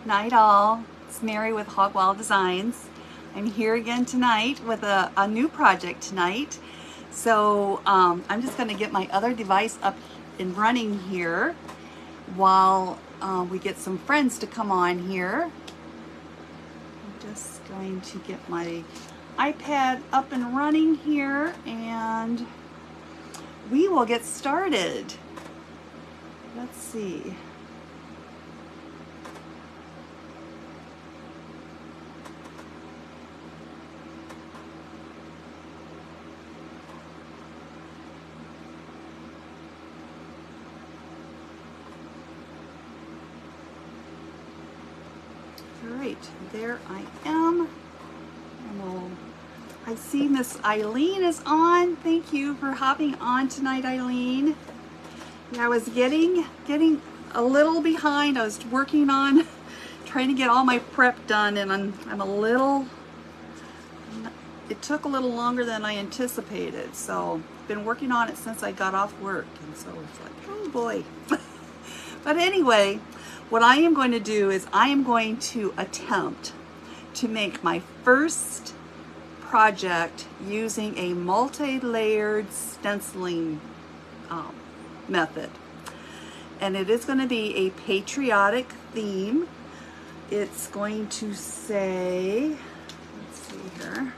Night all. It's Mary with Hogwall Designs. I'm here again tonight with a new project tonight. So I'm just going to get my other device up and running here while we get some friends to come on here. I'm just going to get my iPad up and running here and we will get started. Let's see. All right, there I am. I see Miss Eileen is on. Thank you for hopping on tonight, Eileen. Yeah, I was getting a little behind. I was working on trying to get all my prep done, and I'm a little. It took a little longer than I anticipated. So I've been working on it since I got off work, and so it's like, oh boy. But anyway, what I am going to do is I am going to attempt to make my first project using a multi-layered stenciling method. And it is going to be a patriotic theme. It's going to say, let's see here,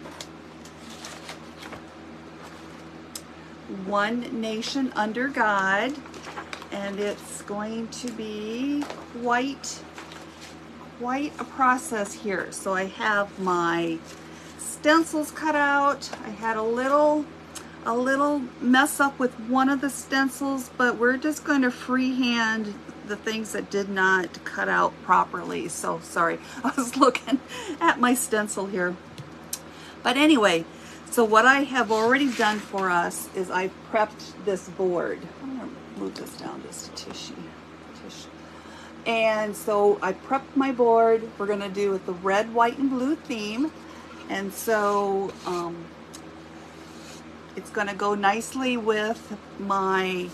One Nation Under God. And it's going to be quite a process here. So I have my stencils cut out. I had a little mess up with one of the stencils, but we're just going to freehand the things that did not cut out properly. So sorry, I was looking at my stencil here. But anyway, so what I have already done for us is I've prepped this board. I'm gonna move this down just a tissue. And so I prepped my board. We're gonna do with the red, white, and blue theme. And so it's gonna go nicely with my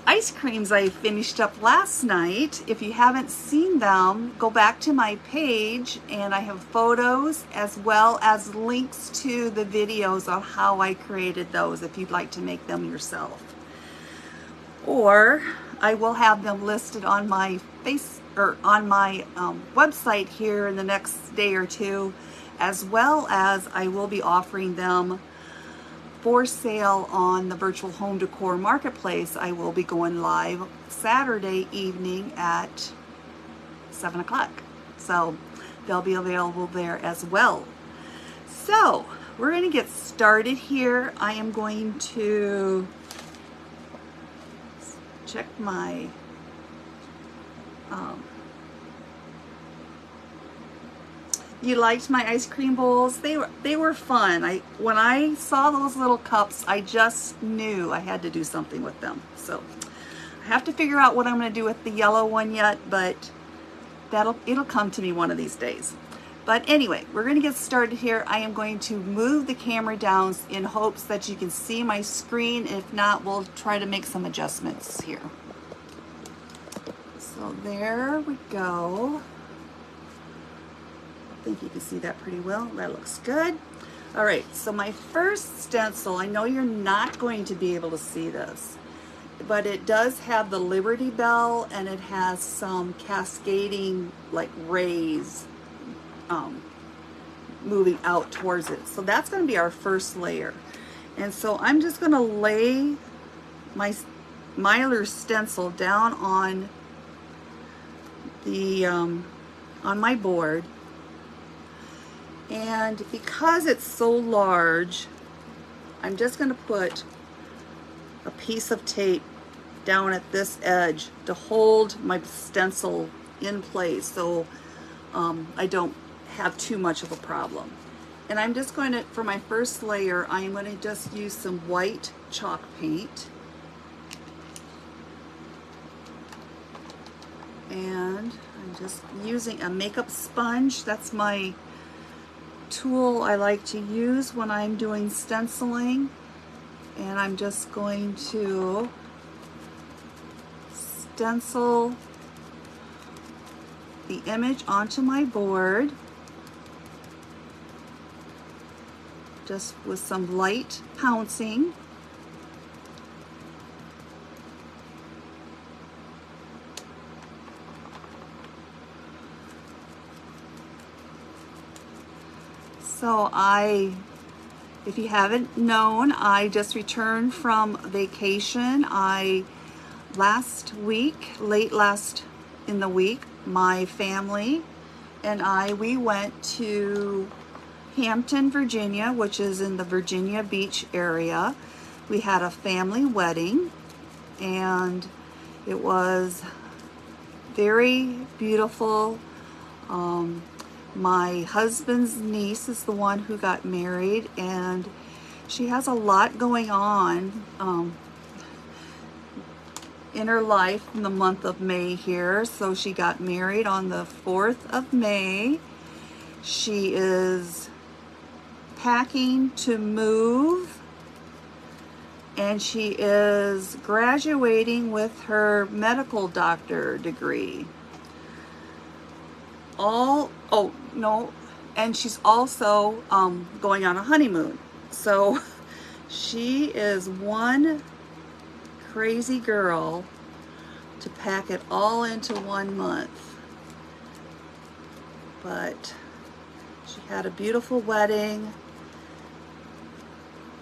ice creams I finished up last night. If you haven't seen them, go back to my page and I have photos as well as links to the videos on how I created those if you'd like to make them yourself. Or I will have them listed on my website here in the next day or two, as well as I will be offering them for sale on the virtual home decor marketplace. I will be going live Saturday evening at 7 o'clock. So they'll be available there as well. So we're going to get started here. I am going to check my you liked my ice cream bowls? They were fun. When I saw those little cups, I just knew I had to do something with them. So I have to figure out what I'm going to do with the yellow one yet, but it'll come to me one of these days. But anyway, we're going to get started here. I am going to move the camera down in hopes that you can see my screen. If not, we'll try to make some adjustments here. So there we go. I think you can see that pretty well. That looks good. All right, so my first stencil, I know you're not going to be able to see this, but it does have the Liberty Bell and it has some cascading like rays moving out towards it. So that's going to be our first layer. And so I'm just going to lay my Mylar stencil down on the on my board. And because it's so large, I'm just going to put a piece of tape down at this edge to hold my stencil in place so I don't have too much of a problem. And I'm just going to, for my first layer, I'm going to just use some white chalk paint. And I'm just using a makeup sponge. That's my tool I like to use when I'm doing stenciling. And I'm just going to stencil the image onto my board, just with some light pouncing. So if you haven't known, I just returned from vacation. Last week, in the week, my family and we went to Hampton, Virginia, which is in the Virginia Beach area. We had a family wedding, and it was very beautiful. My husband's niece is the one who got married, and she has a lot going on in her life in the month of May here. So she got married on the 4th of May. She is packing to move, and she is graduating with her medical doctor degree. And she's also going on a honeymoon. So she is one crazy girl to pack it all into 1 month. But she had a beautiful wedding.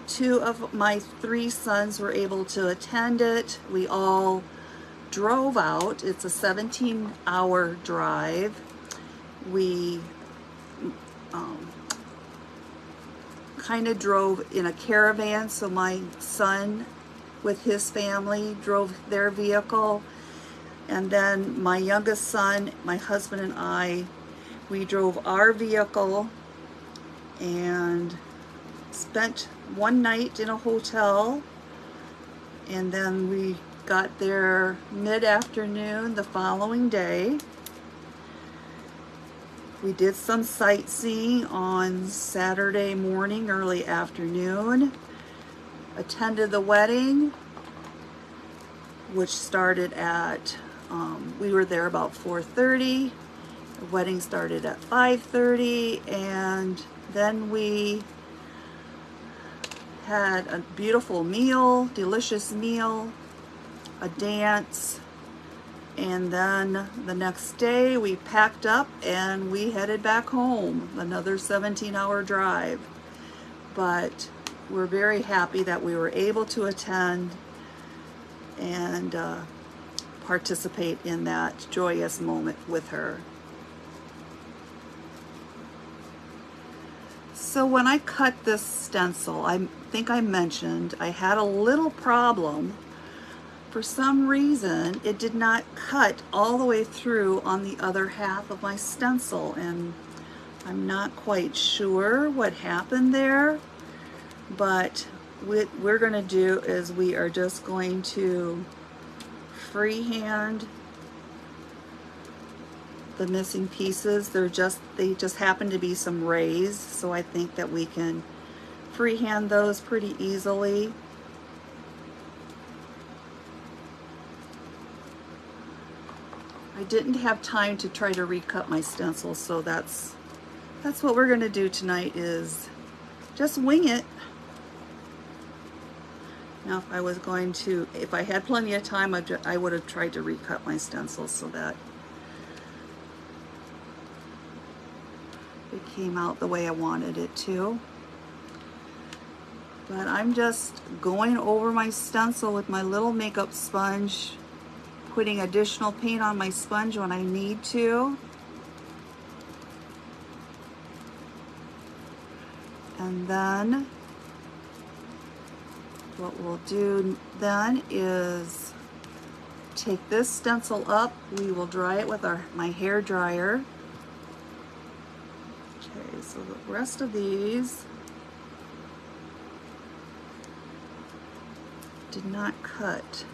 2 of my 3 sons were able to attend it. We all drove out. It's a 17-hour drive. We kind of drove in a caravan, so my son with his family drove their vehicle, and then my youngest son, my husband, and we drove our vehicle and spent one night in a hotel, and then we got there mid-afternoon the following day. We did some sightseeing on Saturday morning, early afternoon. Attended the wedding, which started at, we were there about 4:30. The wedding started at 5:30, and then we had a beautiful meal, delicious meal, a dance, and then the next day we packed up and we headed back home, another 17-hour drive. But we're very happy that we were able to attend and participate in that joyous moment with her. So when I cut this stencil, I think I mentioned I had a little problem. For some reason, it did not cut all the way through on the other half of my stencil, and I'm not quite sure what happened there. But what we're going to do is we are just going to freehand the missing pieces. They just happen to be some rays, so I think that we can freehand those pretty easily. I didn't have time to try to recut my stencil, so that's what we're going to do tonight, is just wing it. Now, if I had plenty of time, I would have tried to recut my stencil so that it came out the way I wanted it to. But I'm just going over my stencil with my little makeup sponge, putting additional paint on my sponge when I need to. And then what we'll do then is take this stencil up. We will dry it with my hair dryer. Okay, so the rest of these did not cut.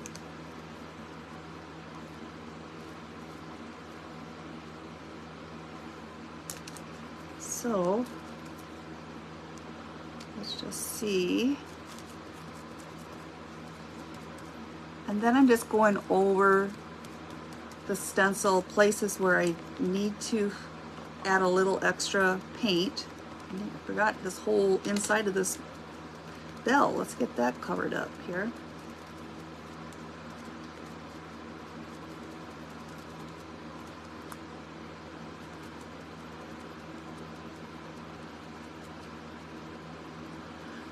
So let's just see. And then I'm just going over the stencil places where I need to add a little extra paint. I forgot this whole inside of this bell. Let's get that covered up here.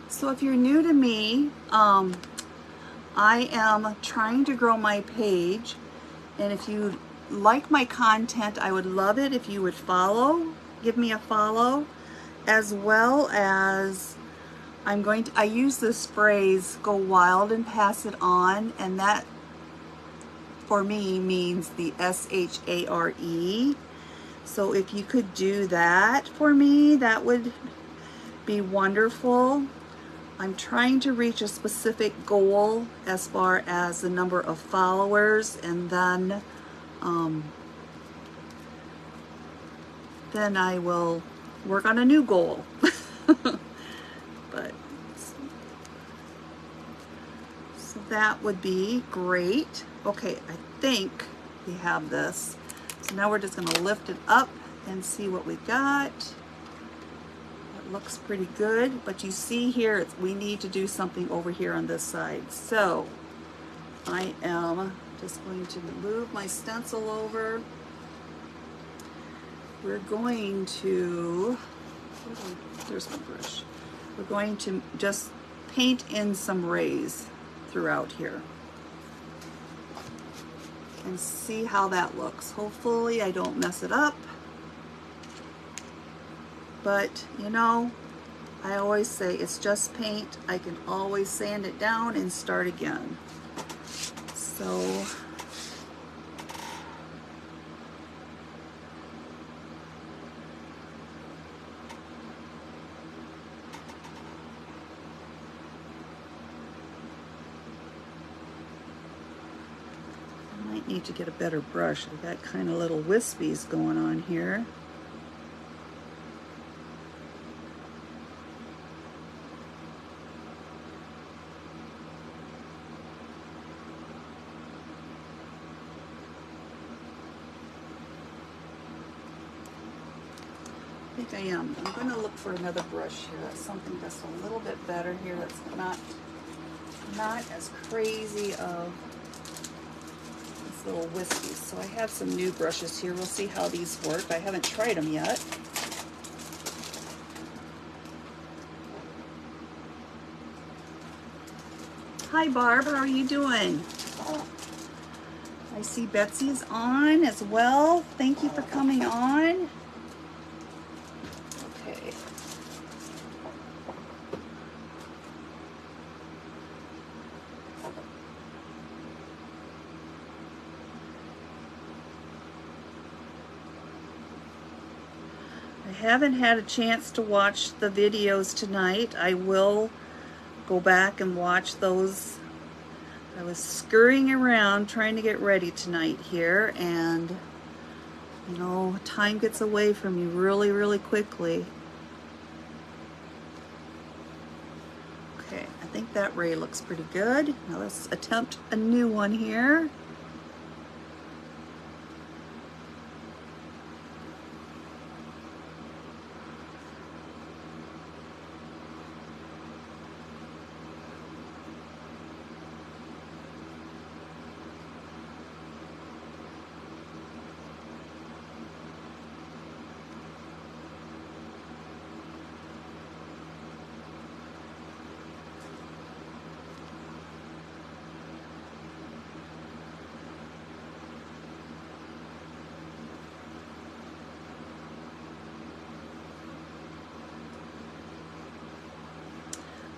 So if you're new to me, I am trying to grow my page, and if you like my content, I would love it if you would give me a follow, as well as I use this phrase, go wild and pass it on, and that for me means the S-H-A-R-E. So if you could do that for me, that would be wonderful. I'm trying to reach a specific goal as far as the number of followers, and then I will work on a new goal. But so that would be great. Okay, I think we have this. So now we're just going to lift it up and see what we got. Looks pretty good, but you see here we need to do something over here on this side. So I am just going to move my stencil over. We're going to, there's my brush. We're going to just paint in some rays throughout here and see how that looks. Hopefully I don't mess it up. But, you know, I always say it's just paint. I can always sand it down and start again. So, I might need to get a better brush. I've got kind of little wispies going on here. I think I am. I'm going to look for another brush here. That's something that's a little bit better here. That's not as crazy of these little wispies. So I have some new brushes here. We'll see how these work. I haven't tried them yet. Hi Barb, how are you doing? I see Betsy's on as well. Thank you for coming on. I haven't had a chance to watch the videos tonight. I will go back and watch those. I was scurrying around trying to get ready tonight here, and you know, time gets away from you really, really quickly. Okay, I think that ray looks pretty good. Now let's attempt a new one here.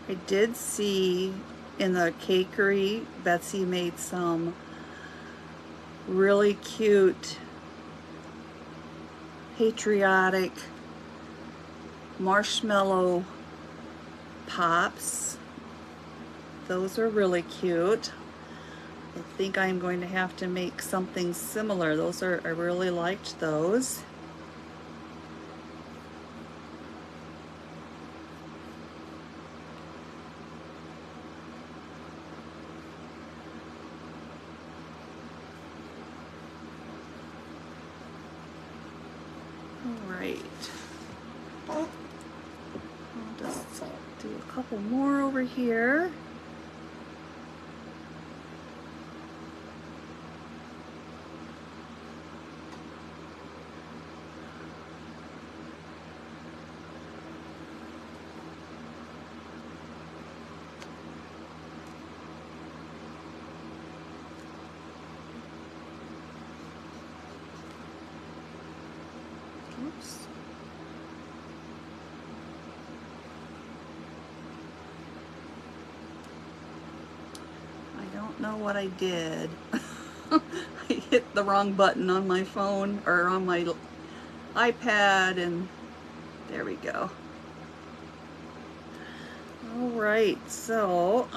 I did see in the cakery, Betsy made some really cute patriotic marshmallow pops. Those are really cute. I think I'm going to have to make something similar. I really liked those. right. I'll just do a couple more over here. Oops. I don't know what I did. I hit the wrong button on my phone or on my iPad, and there we go. All right, so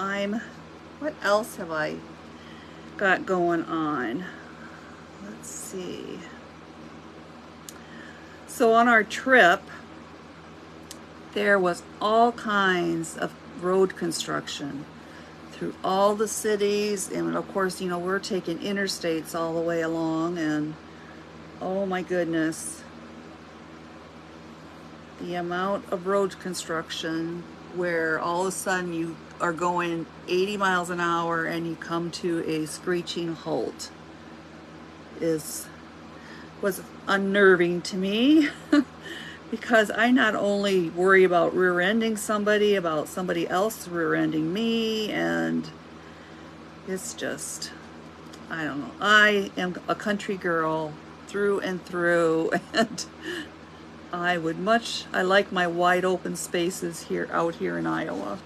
what else have I got going on? Let's see. So on our trip, there was all kinds of road construction through all the cities, and of course, you know, we're taking interstates all the way along, and oh my goodness, the amount of road construction where all of a sudden you are going 80 miles an hour and you come to a screeching halt was unnerving to me because I not only worry about rear-ending somebody, about somebody else rear-ending me, and it's just, I don't know. I am a country girl through and through, and I like my wide open spaces out here in Iowa.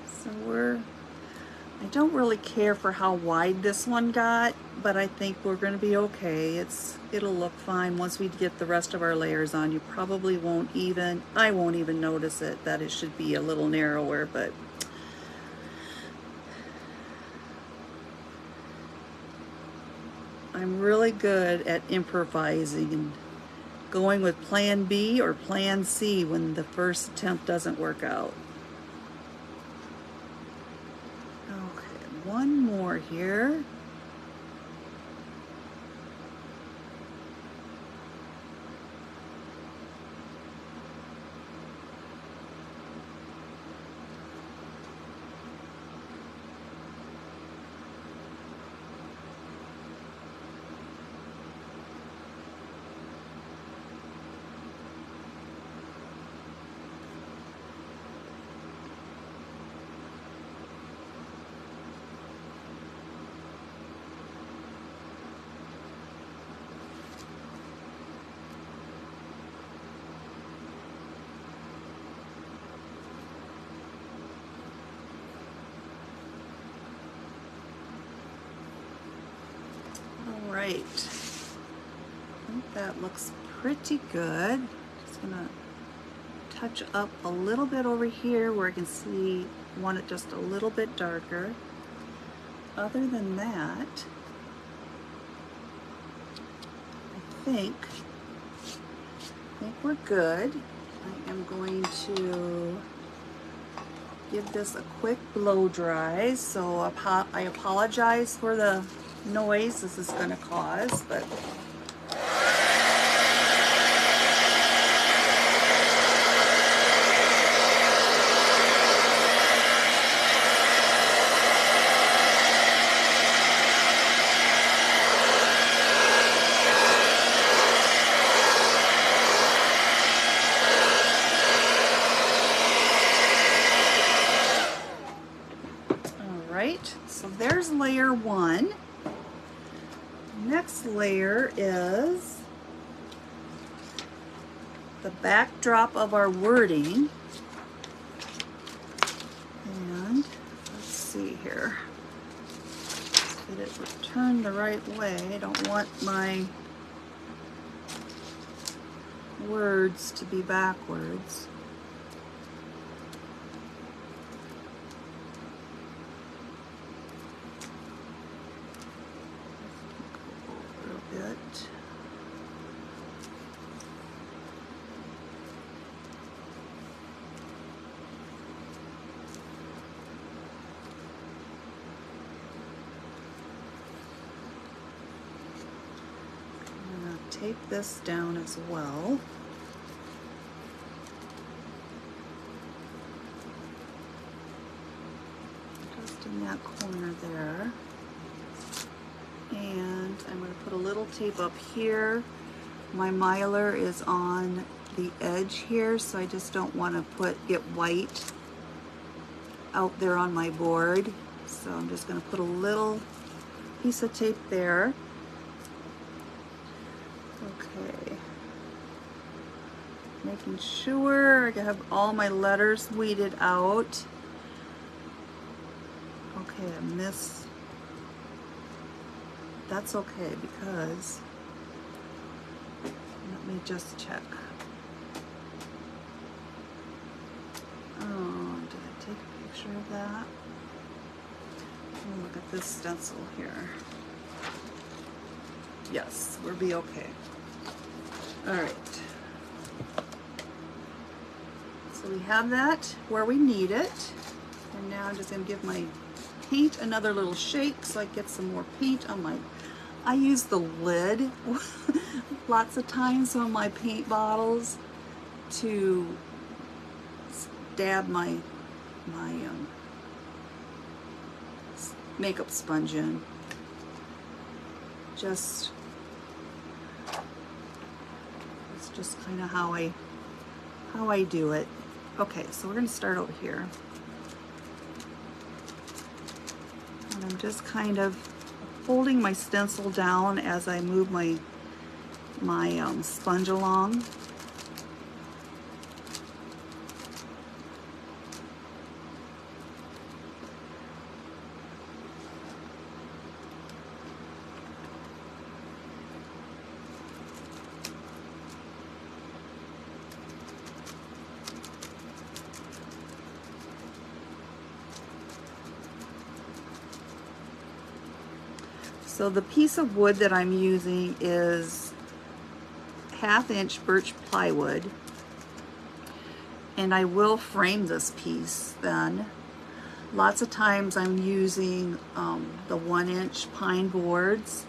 So I don't really care for how wide this one got, but I think we're going to be okay. It'll look fine once we get the rest of our layers on. You probably I won't even notice that it should be a little narrower, but I'm really good at improvising and going with plan B or plan C when the first attempt doesn't work out. One more here. Right, I think that looks pretty good. Just gonna touch up a little bit over here where I can see, want it just a little bit darker. Other than that, I think we're good. I am going to give this a quick blow dry, so I apologize for the noise this is going to cause, but all right, so there's layer one. Next layer is the backdrop of our wording, and let's see here, get it turned the right way. I don't want my words to be backwards. A little bit. Tape this down as well. Just in that corner there. And I'm going to put a little tape up here. My Mylar is on the edge here, so I just don't want to get white out there on my board. So I'm just going to put a little piece of tape there. Okay, making sure I have all my letters weeded out. Okay, I missed. That's okay because, let me just check. Oh, did I take a picture of that? Let me look at this stencil here. Yes, we'll be okay. All right. So we have that where we need it. And now I'm just going to give my paint another little shake so I get some more paint on my, I use the lid lots of times on my paint bottles to dab my makeup sponge in. It's just kind of how I do it. Okay, so we're going to start over here. And I'm just kind of holding my stencil down as I move my sponge along. So the piece of wood that I'm using is 1/2 inch birch plywood, and I will frame this piece then. Lots of times I'm using the 1 inch pine boards,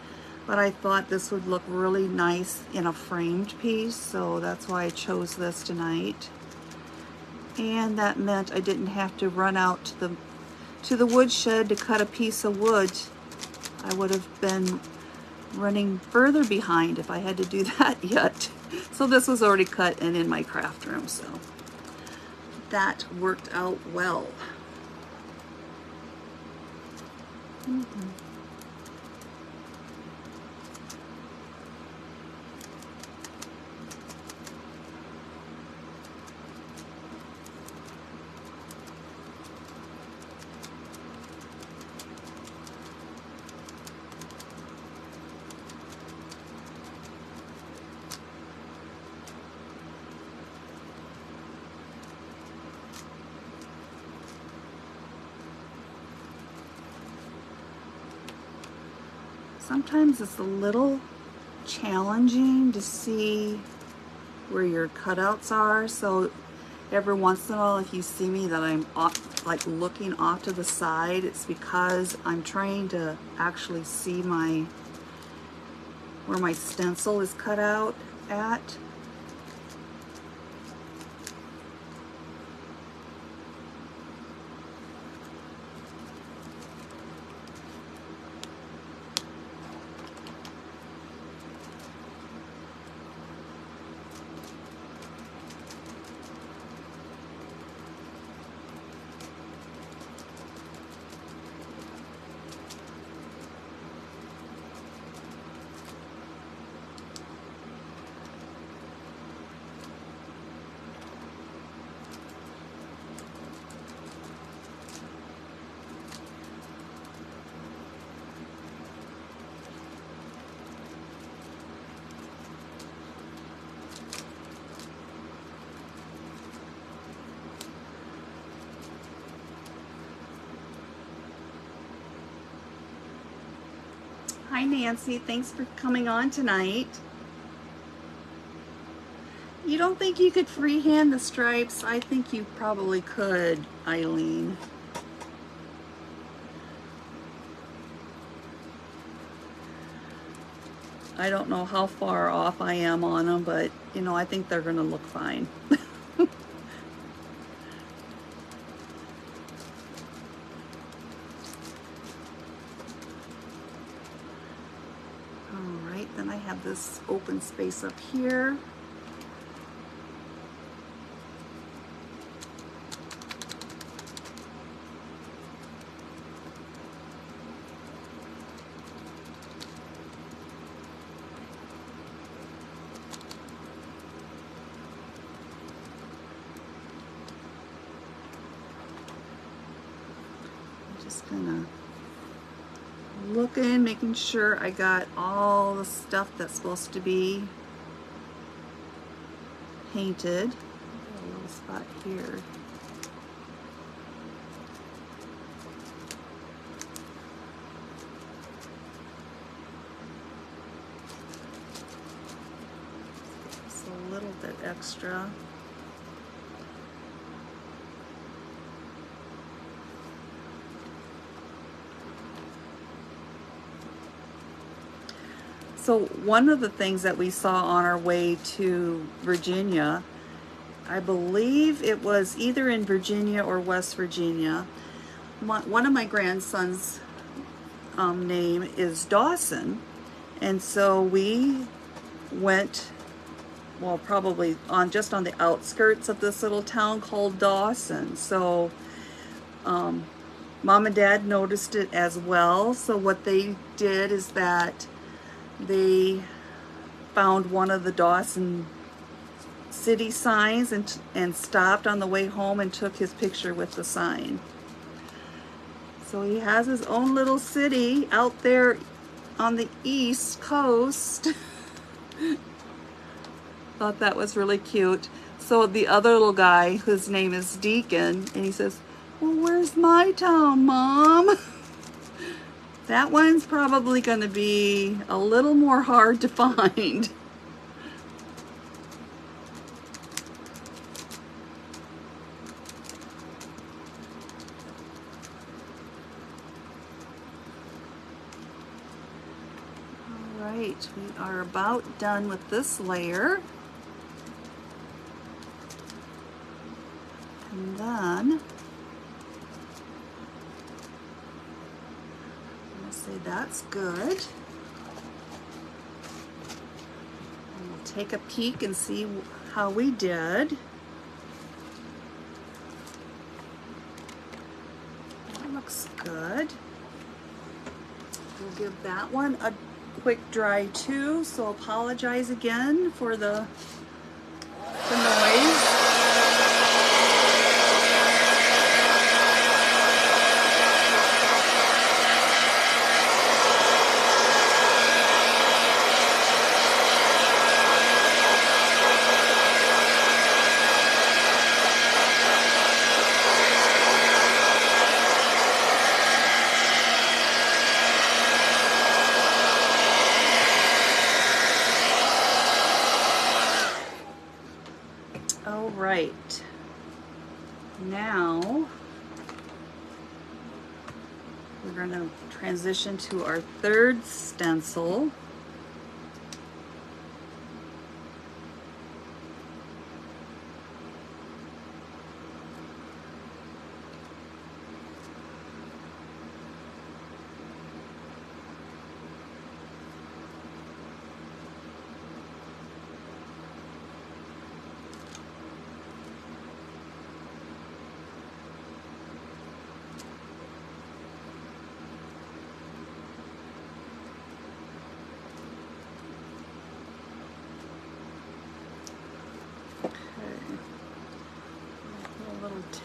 but I thought this would look really nice in a framed piece, so that's why I chose this tonight. And that meant I didn't have to run out to the wood shed to cut a piece of wood. I would have been running further behind if I had to do that yet. So this was already cut and in my craft room, so that worked out well. Sometimes it's a little challenging to see where your cutouts are, so every once in a while if you see me that I'm off, like looking off to the side, it's because I'm trying to actually see where my stencil is cut out at. Hi Nancy, thanks for coming on tonight. You don't think you could freehand the stripes? I think you probably could, Eileen. I don't know how far off I am on them, but you know, I think they're gonna look fine. All right, then I have this open space up here. Just gonna looking, making sure I got all the stuff that's supposed to be painted. Got a little spot here. Just a little bit extra. So one of the things that we saw on our way to Virginia, I believe it was either in Virginia or West Virginia, one of my grandsons' name is Dawson, and so we went, well, probably just on the outskirts of this little town called Dawson. So Mom and Dad noticed it as well. So what they did is that they found one of the Dawson city signs and stopped on the way home and took his picture with the sign. So he has his own little city out there on the East Coast. Thought that was really cute. So the other little guy, whose name is Deacon, and he says, well, where's my town, Mom? That one's probably going to be a little more hard to find. All right, we are about done with this layer. And then that's good. And we'll take a peek and see how we did. That looks good. We'll give that one a quick dry too, so apologize again for the noise. Right, now we're going to transition to our third stencil.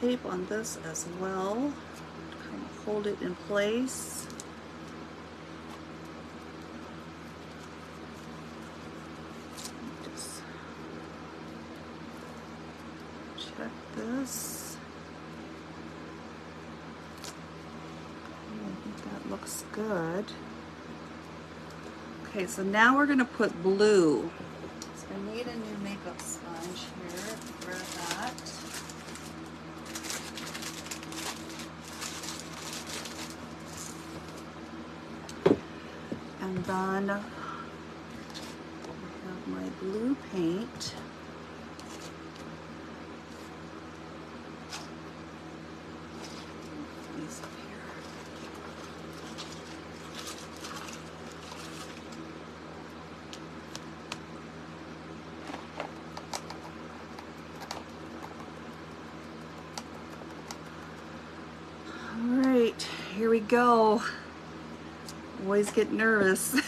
Tape on this as well, kind of hold it in place. Just check this. I think that looks good. Okay, so now we're gonna put blue. So I need a new makeup sponge here. Grab that. And then I have my blue paint. These up here. All right, here we go. Always get nervous.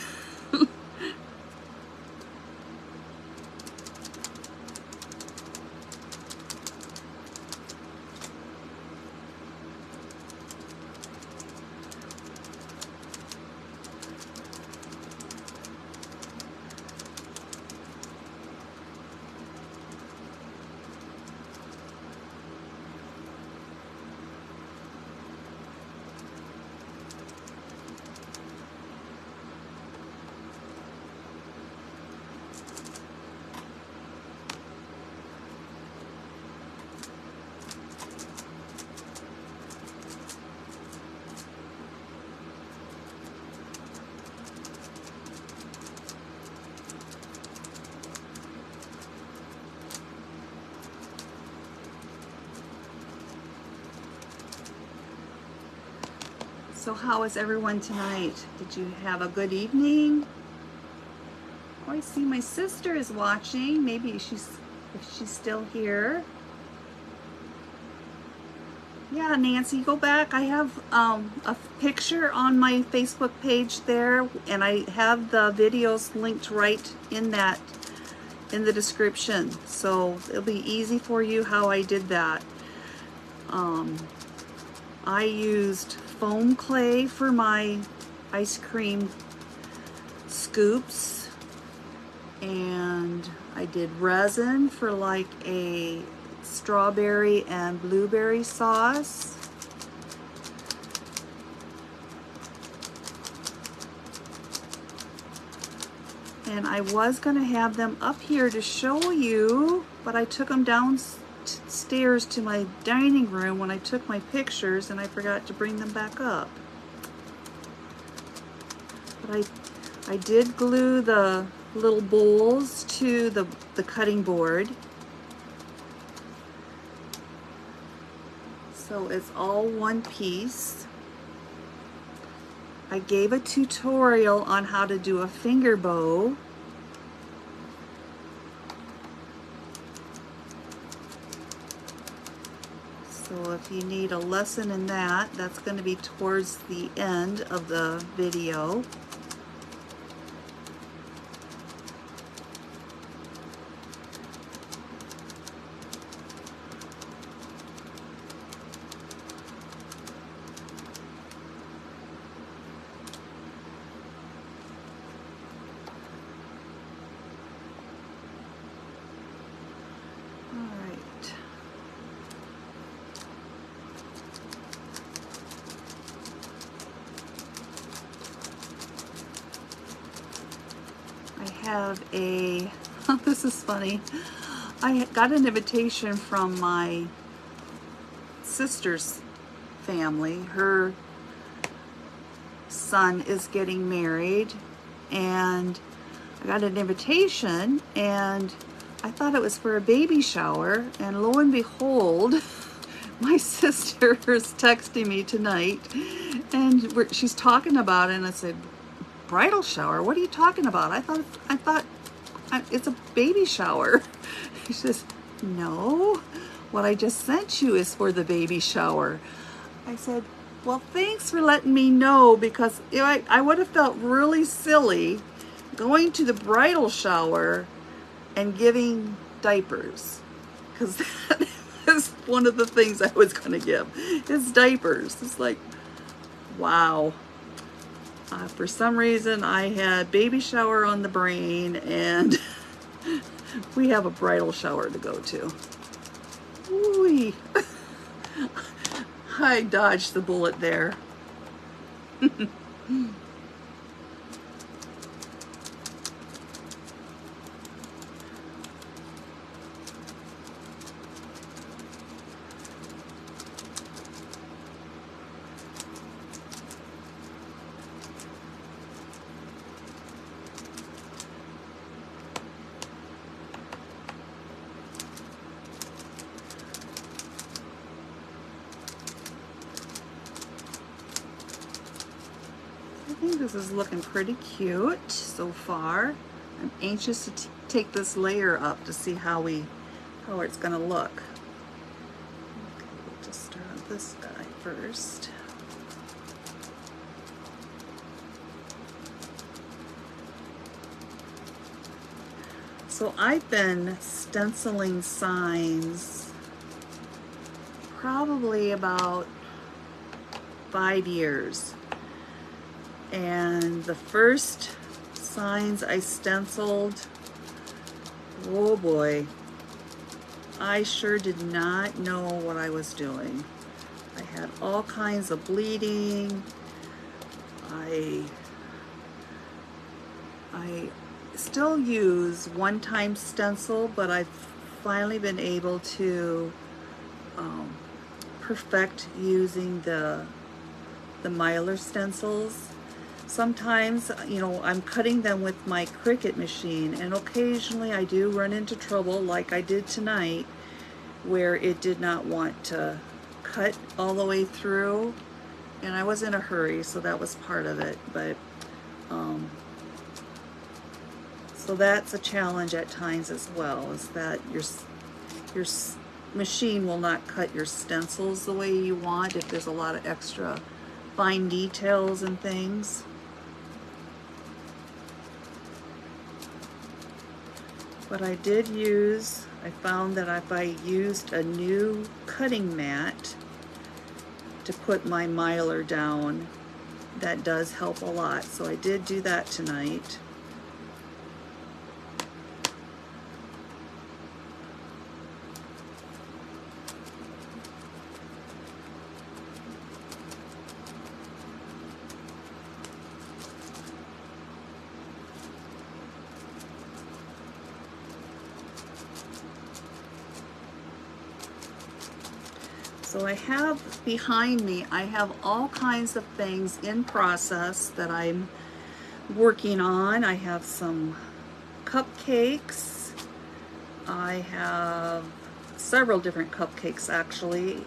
So how is everyone tonight? Did you have a good evening? Oh, I see my sister is watching. Maybe if she's still here. Yeah, Nancy, go back. I have a picture on my Facebook page there, and I have the videos linked right in the description. So it'll be easy for you how I did that. I used foam clay for my ice cream scoops, and I did resin for like a strawberry and blueberry sauce. And I was going to have them up here to show you, but I took them downstairs to my dining room when I took my pictures, and I forgot to bring them back up. But I did glue the little bowls to the cutting board. So it's all one piece. I gave a tutorial on how to do a finger bow. So if you need a lesson in that, that's going to be towards the end of the video. Have a, this is funny, I got an invitation from my sister's family. Her son is getting married, and I got an invitation, and I thought it was for a baby shower, and lo and behold, my sister is texting me tonight, and she's talking about it, and I said, bridal shower? What are you talking about? I thought it's a baby shower. She says, no, what I just sent you is for the baby shower. I said, well, thanks for letting me know, because I would have felt really silly going to the bridal shower and giving diapers, because that is one of the things I was going to give, is diapers. It's like, wow. For some reason, I had baby shower on the brain, and we have a bridal shower to go to. Ooh, I dodged the bullet there. I think this is looking pretty cute so far. I'm anxious to take this layer up to see how it's gonna look. Okay, we'll just start on this guy first. So I've been stenciling signs probably about 5 years. And the first signs I stenciled, oh boy, I sure did not know what I was doing. I had all kinds of bleeding. I still use one-time stencil, but I've finally been able to perfect using the Mylar stencils. Sometimes, you know, I'm cutting them with my Cricut machine, and occasionally I do run into trouble like I did tonight, where it did not want to cut all the way through, and I was in a hurry, so that was part of it. But so that's a challenge at times as well, is that your machine will not cut your stencils the way you want if there's a lot of extra fine details and things. But I found that if I used a new cutting mat to put my Mylar down, that does help a lot. So I did do that tonight. So I have behind me, I have all kinds of things in process that I'm working on. I have some cupcakes. I have several different cupcakes actually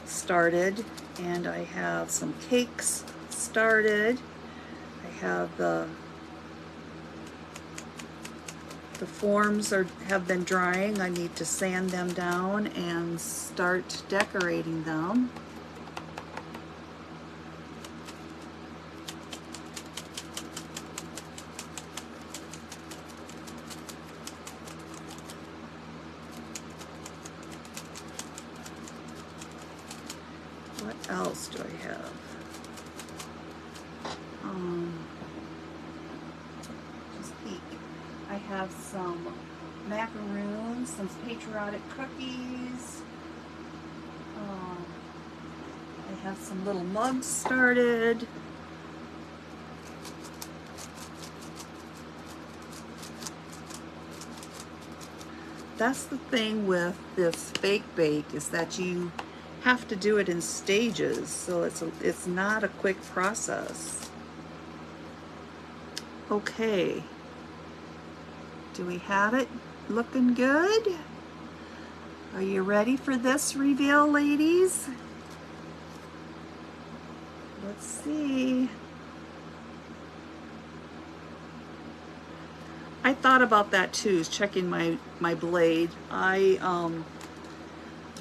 started, and I have some cakes started. I have the forms have been drying. I need to sand them down and start decorating them. What else do I have? I have some macaroons, some Patriotic cookies. I have some little mugs started. That's the thing with this fake bake, is that you have to do it in stages, so it's not a quick process. Okay. Do we have it looking good? Are you ready for this reveal, ladies? Let's see. I thought about that too, checking my blade. I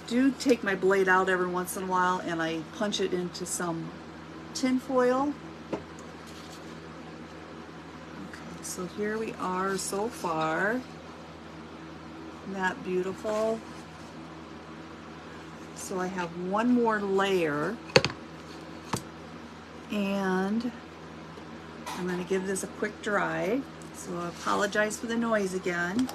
do take my blade out every once in a while, and I punch it into some tin foil. So here we are so far. Isn't that beautiful? So I have one more layer, and I'm going to give this a quick dry. So I apologize for the noise again.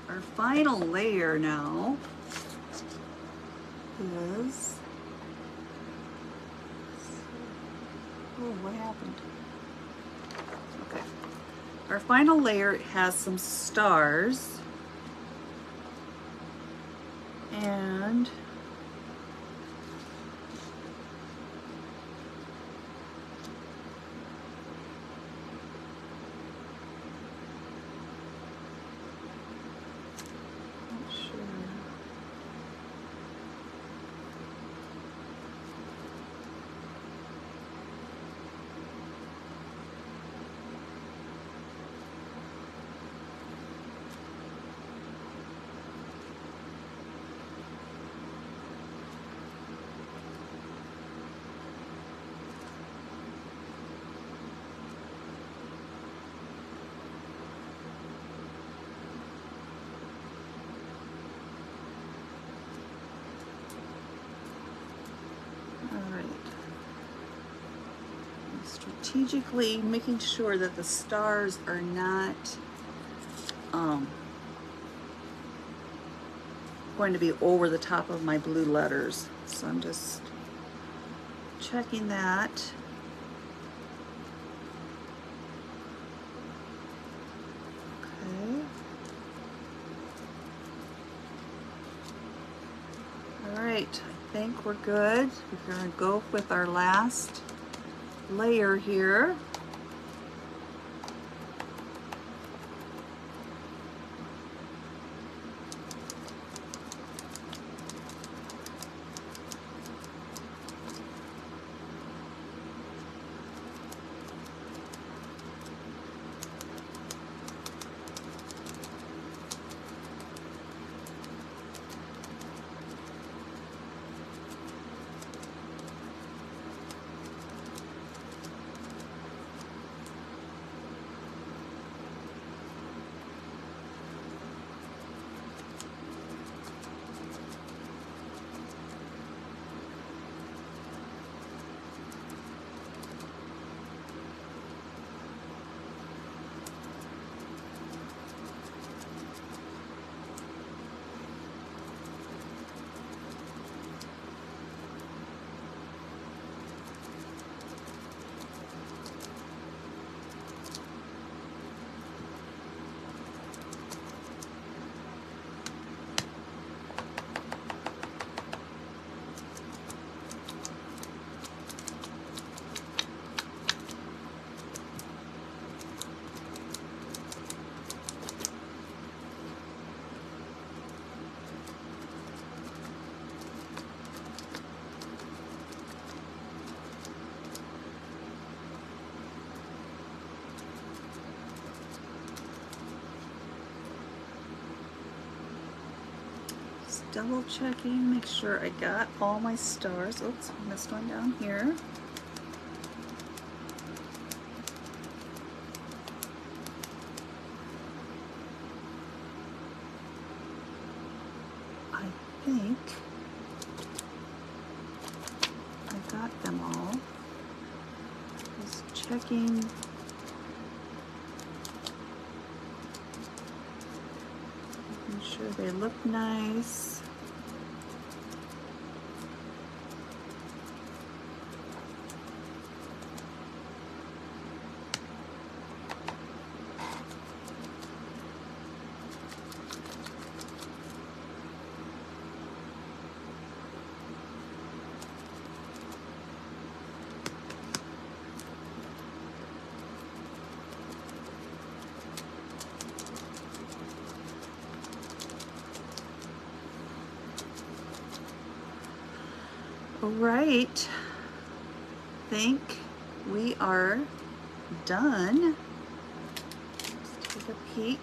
Our final layer now is Oh, what happened? Okay. Our final layer has some stars. And not sure. Strategically making sure that the stars are not going to be over the top of my blue letters. So I'm just checking that. Okay. All right, I think we're good. We're gonna go with our last layer here. Double checking, make sure I got all my stars. Oops, I missed one down here. I think I got them all. Just checking. Making sure they look nice. All right, I think we are done. Let's take a peek.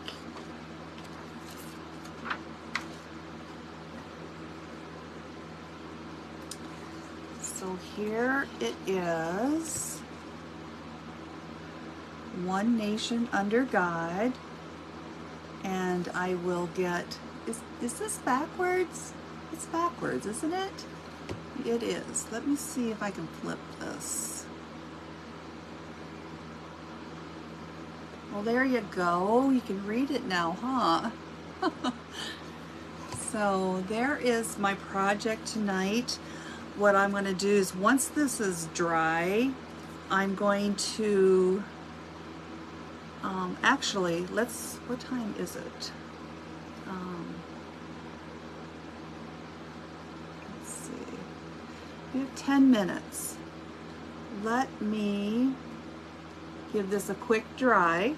So here it is. One nation under God. And I will get, is this backwards? It's backwards, isn't it? It is. Let me see if I can flip this. Well, there you go. You can read it now, huh? So there is my project tonight. What I'm going to do is once this is dry, I'm going to, actually, what time is it? Let's see, we have 10 minutes. Let me give this a quick dry.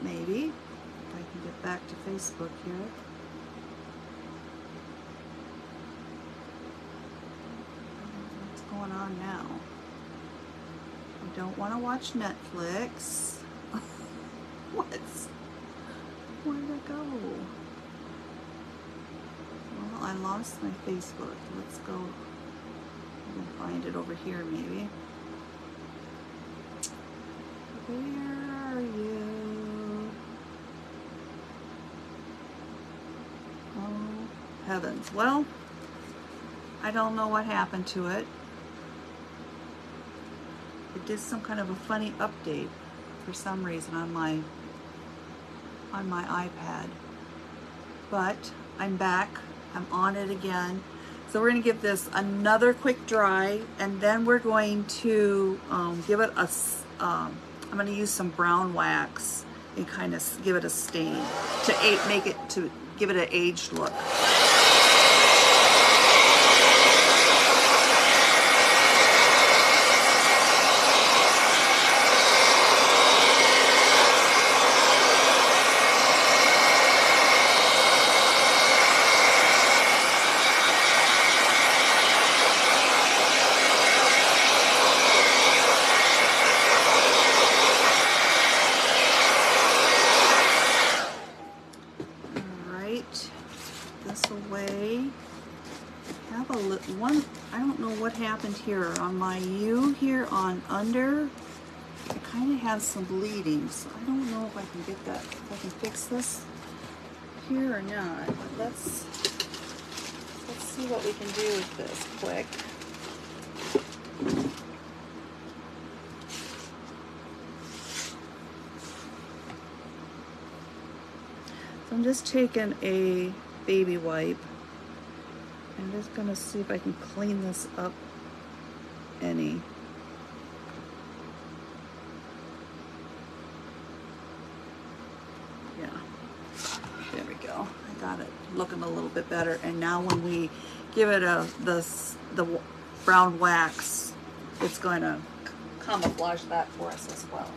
Maybe, if I can get back to Facebook here. What's going on now? I don't want to watch Netflix. Where'd it go? Well, I lost my Facebook. Let's go. I can find it over here maybe. Where are you? Oh, heavens. Well, I don't know what happened to it. It did some kind of a funny update for some reason on my iPad. But I'm back. I'm on it again. So we're going to give this another quick dry, and then we're going to give it a, I'm going to use some brown wax and kind of give it a stain to give it an aged look. I don't know what happened here on my U here on under. It kind of has some bleeding, so I don't know if I can get that, if I can fix this here or not. But let's see what we can do with this quick. So I'm just taking a baby wipe. I'm just going to see if I can clean this up any. Yeah, there we go. I got it looking a little bit better. And now when we give it the brown wax, it's going to camouflage that for us as well.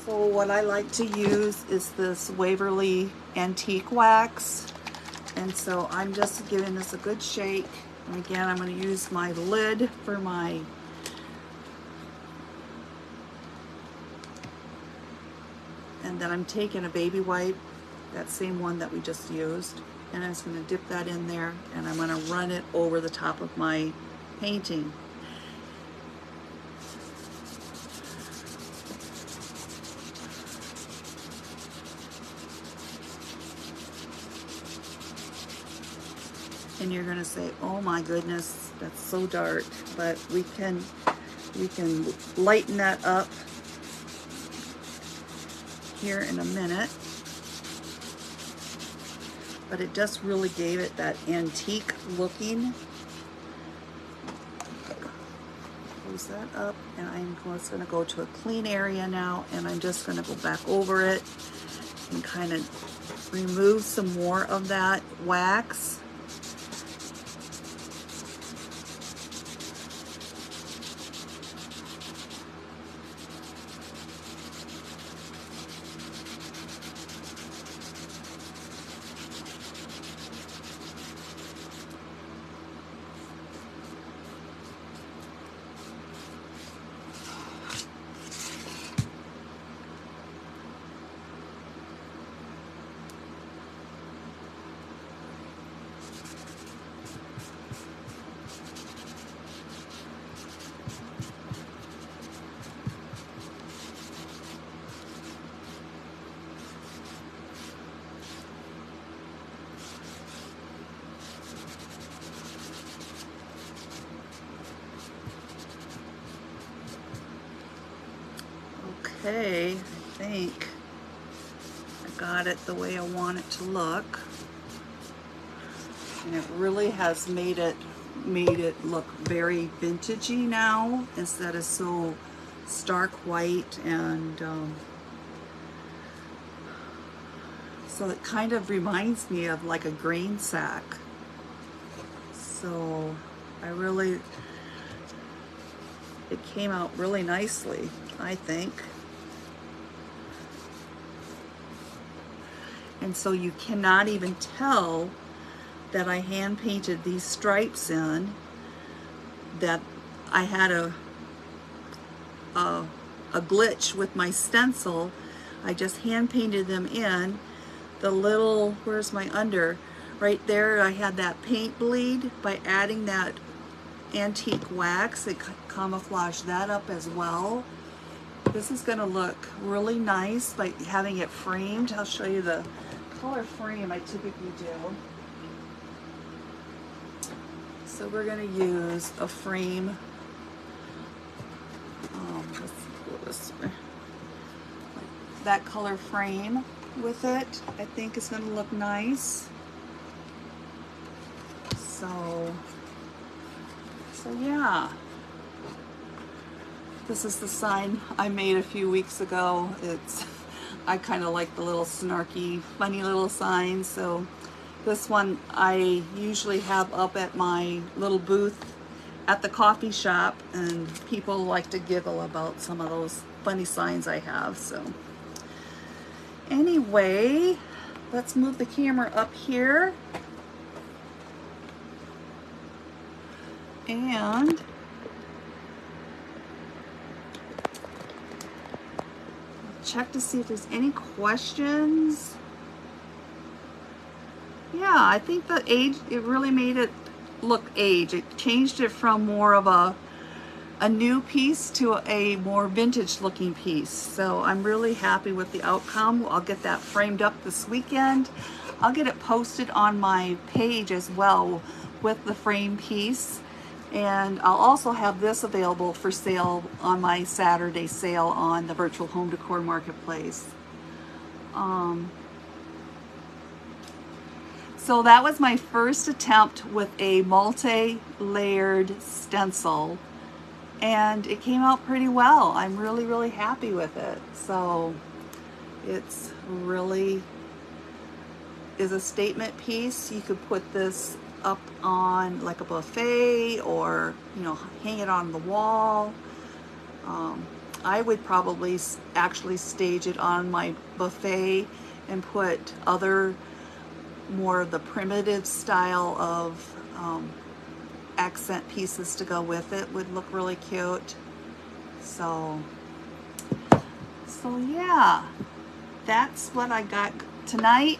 So what I like to use is this Waverly Antique Wax. And so I'm just giving this a good shake. And again, I'm going to use my lid for my and then I'm taking a baby wipe, that same one that we just used, and I'm just going to dip that in there, and I'm going to run it over the top of my painting. And you're gonna say, oh my goodness, that's so dark. But we can lighten that up here in a minute. But it just really gave it that antique looking. Close that up, and I'm just gonna go to a clean area now, and I'm just gonna go back over it and kind of remove some more of that wax. Okay, I think I got it the way I want it to look. And it really has made it made it look very vintagey now instead of so stark white, and so it kind of reminds me of like a grain sack. So it came out really nicely, I think. And so you cannot even tell that I hand painted these stripes in, that I had a glitch with my stencil. I just hand painted them in. The little, where's my under? Right there, I had that paint bleed. By adding that antique wax, it camouflaged that up as well. This is gonna look really nice by having it framed. I'll show you the color frame I typically do. So we're gonna use a frame. Let's go this way. That color frame with it, I think is gonna look nice. So yeah. This is the sign I made a few weeks ago. I kind of like the little snarky, funny little signs. So this one I usually have up at my little booth at the coffee shop, and people like to giggle about some of those funny signs I have. So anyway, let's move the camera up here. And check to see if there's any questions. Yeah, I think the age, it really made it look age. It changed it from more of a new piece to a more vintage looking piece. So I'm really happy with the outcome. I'll get that framed up this weekend. I'll get it posted on my page as well with the frame piece. And I'll also have this available for sale on my Saturday sale on the virtual home decor marketplace. So that was my first attempt with a multi-layered stencil, and it came out pretty well. I'm really, really happy with it. So it's really is a statement piece. You could put this up on like a buffet, or hang it on the wall. I would probably actually stage it on my buffet and put other more of the primitive style of accent pieces to go with it. Would look really cute. So yeah, that's what I got tonight.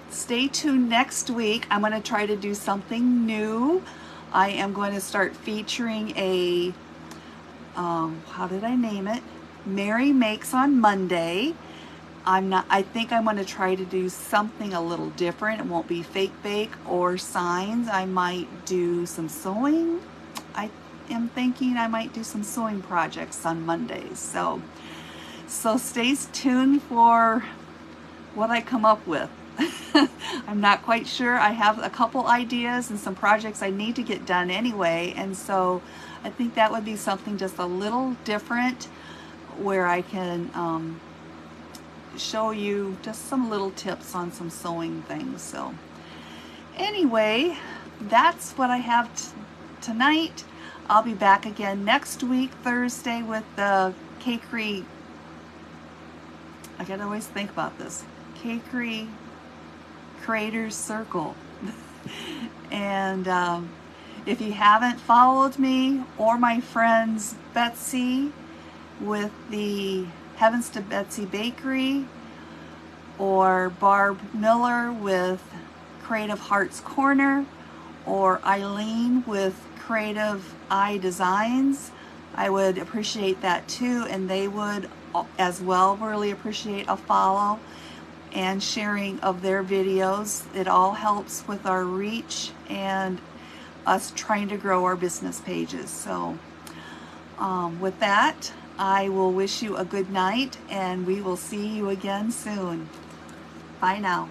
Stay tuned next week. I'm going to try to do something new. I am going to start featuring a, how did I name it? Mary Makes on Monday. I think I'm going to try to do something a little different. It won't be fake bake or signs. I might do some sewing. I am thinking I might do some sewing projects on Mondays. So stay tuned for what I come up with. I'm not quite sure. I have a couple ideas and some projects I need to get done anyway, and so I think that would be something just a little different, where I can show you just some little tips on some sewing things. So anyway, that's what I have tonight. I'll be back again next week, Thursday, with the Cakery. I gotta always think about this. Cakery Creators Circle. And if you haven't followed me or my friends Betsy with the Heavens to Betsy Bakery, or Barb Miller with Creative Hearts Corner, or Eileen with Creative Eye Designs, I would appreciate that too, and they would as well really appreciate a follow and sharing of their videos. It all helps with our reach and us trying to grow our business pages. So with that, I will wish you a good night, and we will see you again soon. Bye now.